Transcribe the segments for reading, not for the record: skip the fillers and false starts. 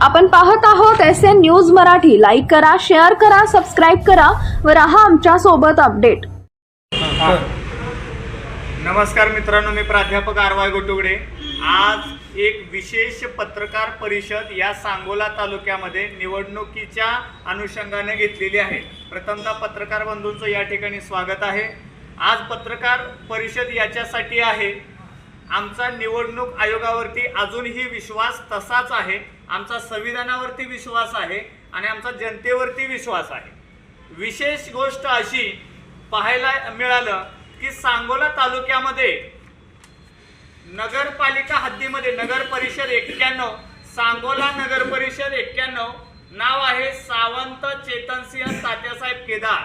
आपण पाहत आहोत SN न्यूज मराठी. लाईक करा, शेअर करा, सबस्क्राईब करा व रहा आमच्या सोबत अपडेट. नमस्कार मित्रांनो, मी प्राध्यापक आरवाय गोटुगडे. आज एक विशेष पत्रकार परिषद या सांगोला तालुक्यामध्ये निवडणुकीच्या अनुषंगाने घेतलेली आहे. प्रथमतः पत्रकार बंधूंचं या ठिकाणी स्वागत आहे. आज पत्रकार परिषद याच्यासाठी आहे, आमचा निवडणूक आयोगावरती अजूनही विश्वास तसाच आहे, आमचा संविधानावरती विश्वास आहे आणि आमचा जनतेवरती विश्वास आहे. विशेष गोष्ट अशी पाहायला मिळालं की सांगोला तालुक्यामध्ये नगरपालिका हद्दीमध्ये नगर परिषद 91, सांगोला नगर परिषद 91, नाव आहे सावंत चेतनसिंह तात्यासाहेब केदार.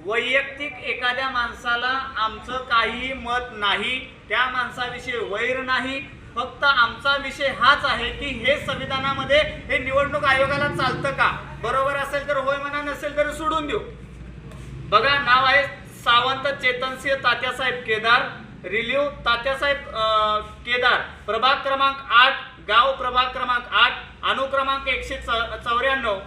वैयक्तिक एखाद्या माणसाला आमचं काही मत नाही, त्या माणसाविषयी वैर नाही, फक्त आमचा विषय हाच आहे की हे संविधानामध्ये हे निवडणूक आयोगाला चालतं का? बरोबर असेल तर होय म्हणा, नसेल तर सोडून देऊ. बघा, नाव आहे सावंत चेतनसिंह तात्यासाहेब केदार, रिलीव तात्यासाहेब केदार, प्रभाग क्रमांक 8, गाव प्रभाग क्रमांक 8, अनुक्रमांक 194,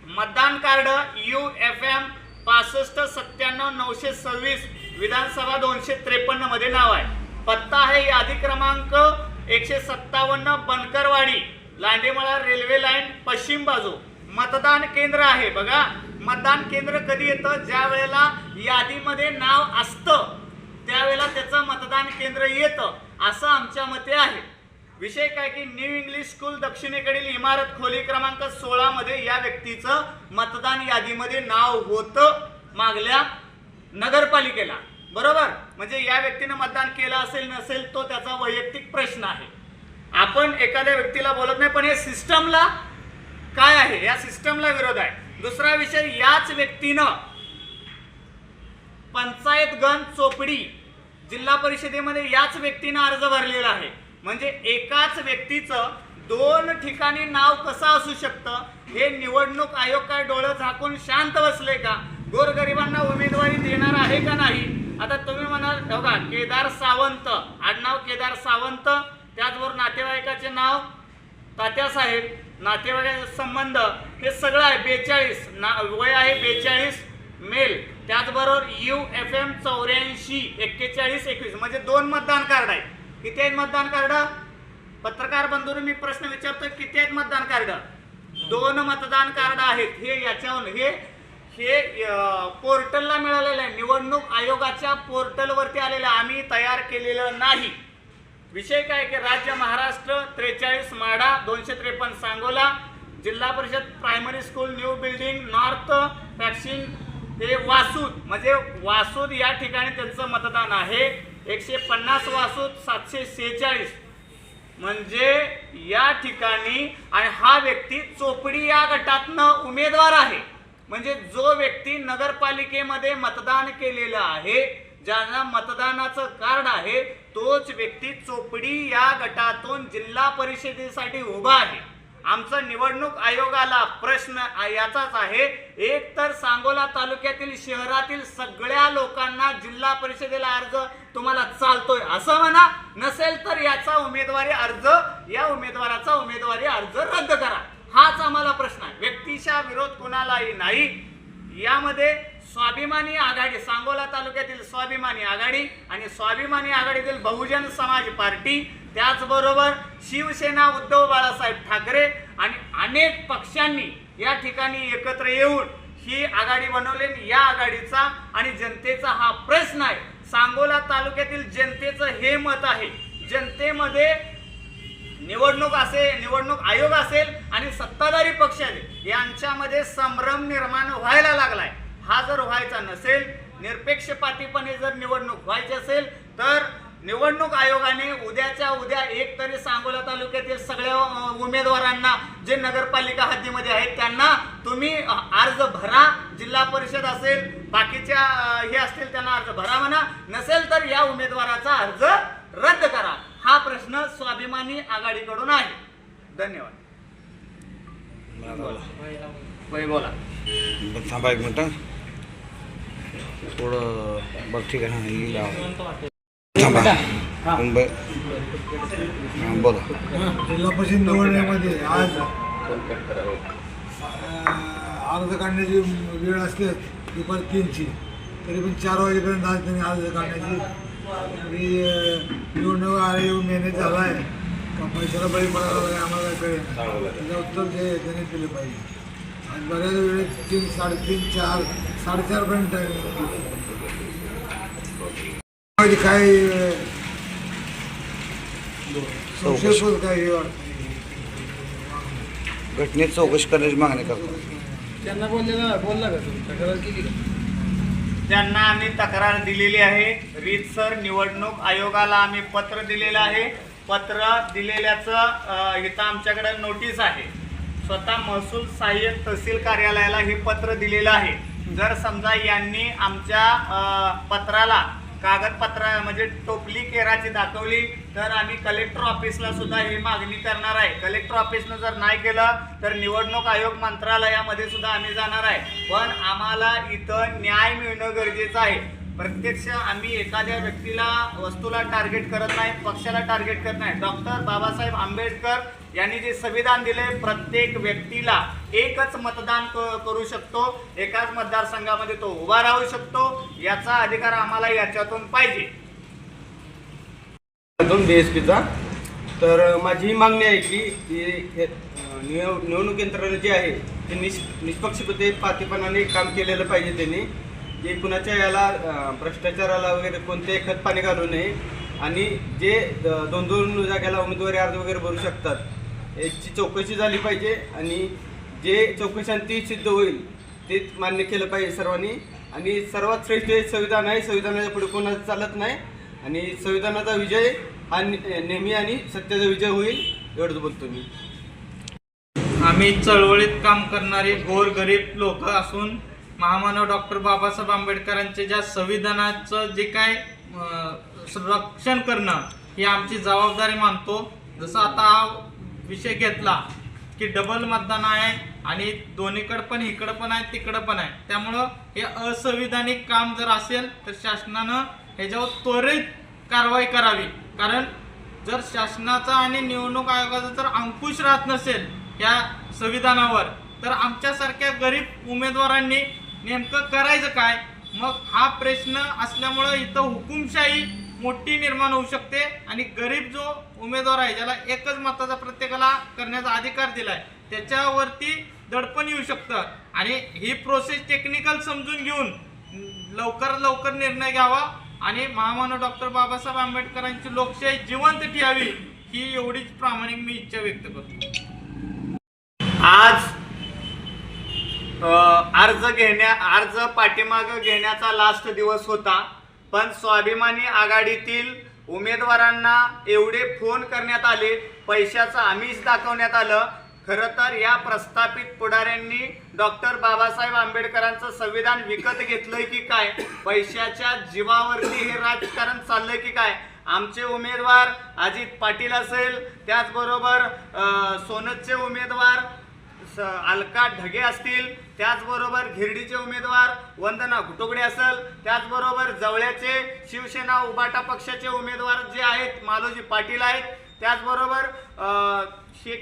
मतदान कार्ड UFM 6597-926, विधानसभा 253 मध्ये नाव आहे. पत्ता आहे यादी क्रमांक 157, बनकरवाडी, लांडेमळा रेल्वे लाईन, पश्चिम बाजू. मतदान केंद्र आहे. बघा, मतदान केंद्र कधी येतं? ज्या वेळेला यादीमध्ये नाव असतं त्यावेळेला त्याचं मतदान केंद्र येतं, असं आमच्या मते आहे. विषय काय की न्यू इंग्लिश स्कूल दक्षिणेकडील इमारत खोली क्रमांक 16 मध्ये या व्यक्तीचं मतदान यादीमध्ये नाव होतं मागल्या नगरपालिकेला. बरोबर, म्हणजे या व्यक्तीने मतदान केलं असेल नसेल तो त्याचा वैयक्तिक प्रश्न आहे. आपण एखाद्या व्यक्तीला बोलत नाही, पण हे सिस्टमला काय आहे, या सिस्टमला विरोध आहे. दुसरा विषय, याच व्यक्तीनं पंचायत गण चोपडी जिल्हा परिषदेमध्ये याच व्यक्तीनं अर्ज भरलेला आहे. म्हणजे एकाच व्यक्तीचं 2 ठिकाणी नाव कसं असू शकतं? हे निवडणूक आयोग काय डोळं झाकून शांत बसले का? गोरगरिबांना उमेदवारी देणार आहे का नाही? आता तुम्ही म्हणाल, बघा, केदार सावंत, आडनाव केदार सावंत, त्याचबरोबर नातेवाईकाचे नाव तात्यासाहेब, नातेवाईकाचे संबंध हे सगळं आहे. 42 वय आहे, 42, मेल. त्याचबरोबर UFM 84 41 21, म्हणजे 2 मतदान कार्ड आहे. किती आहेत मतदान कार्ड? पत्रकार बंधूंनो, मी प्रश्न विचारतोय, किती आहेत मतदान कार्ड? 2 मतदान कार्ड आहेत. हे याच्यावर हे पोर्टलला मिळालेलं आहे, निवडणूक आयोगाच्या पोर्टलवरती आलेलं, आम्ही तयार केलेलं नाही. विषय काय की राज्य महाराष्ट्र 43 माडा 253 सांगोला, जिल्हा परिषद primary school new building north vaccine, हे वासूद, म्हणजे वासूद या ठिकाणी त्यांचं मतदान आहे. 150 वासूद 746, म्हणजे या ठिकाणी. आणि हा व्यक्ती चोपडी या गटातनं उमेदवार आहे. म्हणजे जो व्यक्ती नगरपालिकेमध्ये मतदान केलेलं आहे, ज्यांना मतदानाचं कार्ड आहे, तोच व्यक्ती चोपडी या गटातून जिल्हा परिषदेसाठी उभा आहे. आमचा निवडणूक आयोगाला प्रश्न याचाच आहे, एक तर सांगोला तालुक्यातील शहरातील सगळ्या लोकांना जिल्हा परिषदेला अर्ज तुम्हाला चालतोय असं म्हणा, नसेल तर याचा उमेदवारी अर्ज, या उमेदवाराचा उमेदवारी अर्ज रद्द करा. हाच आम्हाला प्रश्न आहे. व्यक्तीच्या विरोध कुणालाही नाही. यामध्ये स्वाभिमानी आघाडी, सांगोला तालुक्यातील स्वाभिमानी आघाडी आणि स्वाभिमानी आघाडीतील बहुजन समाज पार्टी, त्याचबरोबर शिवसेना उद्धव बाळासाहेब ठाकरे आणि अनेक पक्षांनी या ठिकाणी एकत्र येऊन ही आघाडी बनवली. या आघाडीचा आणि जनतेचा हा प्रश्न आहे. सांगोला तालुक्यातील जनतेचं हे मत आहे, जनतेमध्ये निवडणूक आयोग असेल आणि सत्ताधारी पक्ष यांच्यामध्ये संभ्रम निर्माण व्हायला लागलाय. हा जर व्हायचा नसेल, निरपेक्षपातीपणे जर निवडणूक व्हायची असेल, तर निवडणूक आयोगाने उद्याच्या उद्या एक तरी सांगोला तालुक्यातील सगळ्या उमेदवारांना जे नगरपालिका हद्दीमध्ये आहेत त्यांना तुम्ही अर्ज भरा. जिल्हा परिषद असेल, बाकीच्या हे असतील त्यांना अर्ज भरा म्हणा, नसेल तर या उमेदवाराचा अर्ज रद्द करा. हा प्रश्न स्वाभिमानी आघाडीकडून आहे. धन्यवाद. बोला. थांबा एक मिनिट, थोडं बघ. ठीक आहे, थांबा. मुंबई बोला. जिल्हा परिषद निवडणुकीमध्ये आज अर्ज काढण्याची वेळ असते दुपारी 3ची, तरी पण 4 वाजेपर्यंत आज त्यांनी अर्ज काढण्याची निवडणूक आयोग मेहनत झाला आहे का पैशाला बळी पडायला लागला आम्हाला काय कळेल. त्याचं उत्तर त्यांनी दिलं पाहिजे. आणि बऱ्याच वेळेस 3, 3:30, 4, 4:30पर्यंत काय संशयास्पद काय हे वाटतं. घटनेत चौकशी करण्याची मागणी करतो. त्यांना बोलला का तुम्ही तक्रार केली का? त्यांना आम्ही तक्रार दिलेली आहे. रीतसर निवडणूक आयोगाला आम्ही पत्र दिलेलं आहे. पत्र दिलेल्याचं इथं आमच्याकडे नोटीस आहे. स्वतः महसूल सहाय्यक तहसील कार्यालयाला हे पत्र दिलेलं आहे. जर समजा यांनी आमच्या पत्राला कागदपत्र म्हणजे टोपली केराची दाखवली तर आम्ही कलेक्टर ऑफिसला सुद्धा ही मागणी करणार आहे. कलेक्टर ऑफिसनं जर नाही केलं तर निवडणूक आयोग मंत्रालयामध्ये सुद्धा आम्ही जाणार आहे. पण आम्हाला इथं न्याय मिळणं गरजेचं आहे. प्रत्यक्ष आम्ही एखाद्या व्यक्तीला वस्तूला टार्गेट करत नाही, पक्षाला टार्गेट करत नाही. डॉक्टर बाबासाहेब आंबेडकर यांनी जे संविधान दिले प्रत्येक व्यक्तीला एकच मतदान करू शकतो, एकाच मतदारसंघामध्ये तो उभा राहू शकतो. याचा अधिकार आम्हाला याच्यातून पाहिजे. DSPचा तर माझी ही मागणी आहे की निवडणूक यंत्रणा जी आहे ते निष्पक्षपणे पातेपणाने काम केलेलं पाहिजे. त्यांनी जे कुणाच्या याला भ्रष्टाचाराला वगैरे कोणते खतपाणी घालू नये आणि जे 2-2 जागेला उमेदवारी अर्ज वगैरे भरू शकतात याची चौकशी झाली पाहिजे. आणि जे चौकशांती सिद्ध होईल ते मान्य केलं पाहिजे सर्वांनी. आणि सर्वात श्रेष्ठ हे संविधान आहे. संविधानाच्या पुढे कोणाचं चालत नाही आणि संविधानाचा विजय हा नेहमी आणि सत्याचा विजय होईल एवढंच बोलतो मी. आम्ही चळवळीत काम करणारे गोरगरीब लोक असून महामानव डॉक्टर बाबासाहेब आंबेडकरांच्या ज्या संविधानाचं जे काय संरक्षण करणं ही आमची जबाबदारी मानतो. जसं आता हा विषय घेतला की डबल मतदान आहे आणि दोन्हीकडं पण इकडं पण आहे तिकडं पण आहे, त्यामुळं हे असंविधानिक काम जर असेल तर शासनानं ह्याच्यावर त्वरित कारवाई करावी. कारण जर शासनाचा आणि निवडणूक आयोगाचा जर अंकुश राहत नसेल या संविधानावर तर आमच्यासारख्या गरीब उमेदवारांनी नेमकं करायचं काय. मग हा प्रश्न असल्यामुळं इथं हुकुमशाही मोठी निर्माण होऊ शकते आणि गरीब जो उमेदवार आहे ज्याला एकच मताचा प्रत्येकाला करण्याचा अधिकार दिलाय त्याच्यावरती दडपण येऊ शकतं. आणि ही प्रोसेस टेक्निकल समजून घेऊन लवकरात लवकर निर्णय घ्यावा आणि महामानव डॉक्टर बाबासाहेब आंबेडकरांची लोकशाही जिवंत ठेवावी ही एवढीच प्रामाणिक मी इच्छा व्यक्त करतो. आज अर्ज पाठीमागं घेण्याचा लास्ट दिवस होता. पण स्वाभिमानी आघाडीतील उमेदवारांना एवढे फोन करण्यात आले, पैशाचं आमिष दाखवण्यात आलं. खरं तर या प्रस्थापित पुढाऱ्यांनी डॉक्टर बाबासाहेब आंबेडकरांचं संविधान विकत घेतलंय की काय, पैशाच्या जीवावरती हे राजकारण चाललंय की काय. आमचे उमेदवार अजित पाटील असेल, त्याचबरोबर सोनतचे उमेदवार अलका ढगे असतील, त्याचबरोबर गिरडीचे उमेदवार वंदना घुटुगडे असेल, त्याचबरोबर जवळ्याचे शिवसेना उबाटा पक्षाचे उमेदवार जे आहेत मालोजी पाटील आहेत, त्याचबरोबर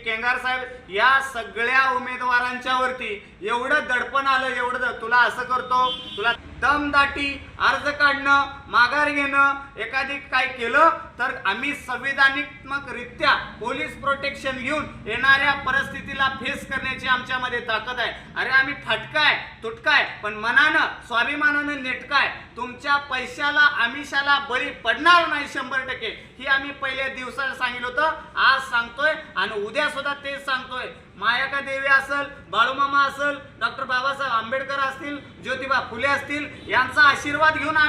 केंगार साहेब, या सगळ्या उमेदवारांच्या वरती एवढं दडपण आलं, एवढं तुला असं करतो, तुला दमदाटी अर्ज काढणं, माघार घेणं, एखादी काय केलं तर आम्ही संविधानात्मकरित्या पोलीस प्रोटेक्शन घेऊन येणाऱ्या परिस्थितीला फेस करण्याची आमच्यामध्ये ताकद आहे. अरे आम्ही फटकाय तुटकाय पण मनानं स्वाभिमानानं नेटकाय. तुमच्या पैशाला आमिषाला बळी पडणार नाही 100%. ही आम्ही पहिल्या दिवसाला सांगितलं होतं, आज सांगतोय आणि उद्या सुद्धा तेच सांगतोय. मायाका देवी असेल, बाळूमामा असेल, डॉक्टर बाबासाहेब आंबेडकर असतील, ज्योतिबा फुले असतील, यांचा आशीर्वाद घेऊन आम्ही